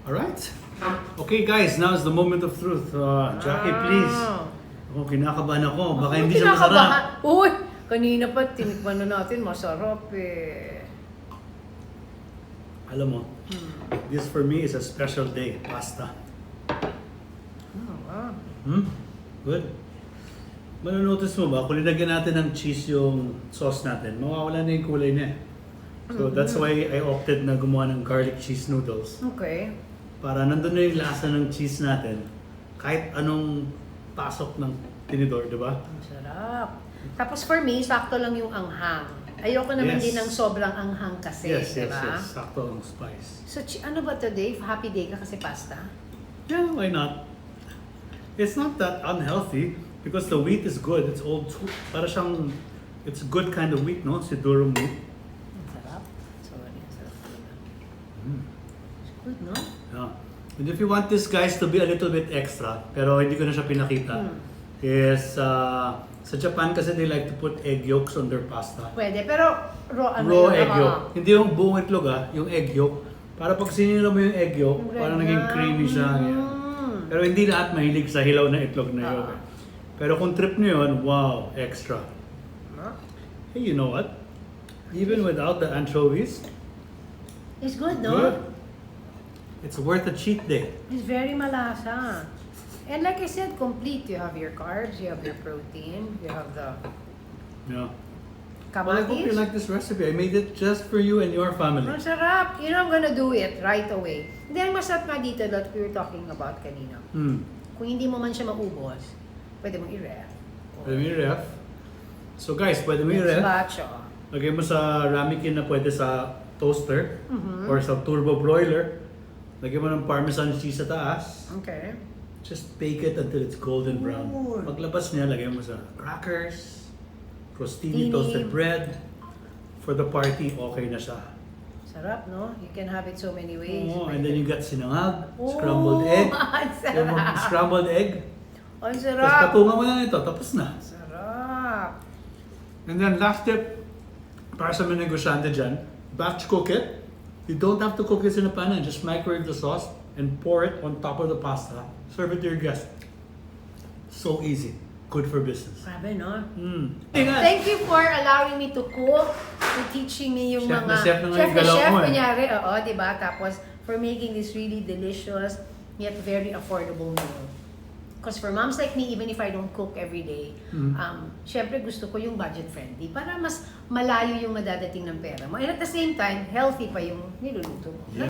Alright. Okay guys, now is the moment of truth. Jackie, please. Ako, kinakabahan ako. Baka hindi siya masarap. Uy! Kanina pa, tinikman na natin. Masarap eh. Alam mo, this for me is a special day. Pasta. Wow. Good. Manonotice mo ba, kung linagyan natin ng cheese yung sauce natin, mawawala na yung kulay niya. So that's why I opted na gumawa ng garlic cheese noodles. Okay. Para nandun na yung lasa ng cheese natin, kahit anong pasok ng tinidor, di ba? Ang sarap. Tapos for me, sakto lang yung anghang. Ayoko naman din ng sobrang anghang kasi, Yes. diba? Sakto ang spice. So, ano ba today? Happy day ka kasi pasta? Yeah, why not? It's not that unhealthy because the wheat is good. It's old, para siyang, it's a good kind of wheat, no? Si durum wheat. Ang sarap. Sorry, ang sarap talaga. It's good, no? Yeah. And if you want this guys to be a little bit extra, pero hindi ko na siya pinakita, is sa Japan kasi they like to put egg yolks on their pasta. Pwede, pero raw Raw egg yolk. Hindi yung buong itlog yung egg yolk. Para pag sinira mo yung egg yolk, parang naging creamy siya. Pero hindi lahat mahilig sa hilaw na itlog na yolk. Pero kung trip nyo yun, wow, extra. Hey, you know what? Even without the anchovies, It's good, no? good. It's worth a cheat day. It's very malasa. And like I said, complete. You have your carbs, you have your protein, you have the Yeah. Well, I hope you kamatis. like this recipe. I made it just for you and your family. Ang sarap. You know, I'm gonna do it right away. Then, masarap nga dito that we were talking about kanina. Kung hindi mo man siya maubos, pwede mong i-ref. Pwede mo i-ref. So guys, pwede mo Next i-ref. batch, oh. Lagay mo sa ramekin na pwede sa toaster or sa turbo broiler. Lagyan mo ng parmesan cheese sa taas. Okay. Just bake it until it's golden brown. Ooh. Paglabas niya, lagyan mo sa crackers, crostini, Tini. toasted bread. For the party, okay na siya. Sarap, no? You can have it so many ways. Oh, and then you got sinangag, Oh, scrambled egg. ang Yung sarap. scrambled egg. Ang Tapos sarap. patungan mo na ito, tapos na. Sarap. And then last tip, para sa mga negosyante dyan, batch cook it. You don't have to cook this in a pan, just microwave the sauce and pour it on top of the pasta. Serve it to your guests. So easy. Good for business. Grabe, no? Ingat! Thank you for allowing me to cook, for teaching me yung Chef mga... na chef na nga yung na galaw chef, mo, eh. kunyari, oo, di ba? Tapos, for making this really delicious, yet very affordable meal. Because for moms like me, even if I don't cook every day, syempre gusto ko yung budget-friendly para mas malayo yung madadating ng pera mo. And at the same time, healthy pa yung niluluto mo.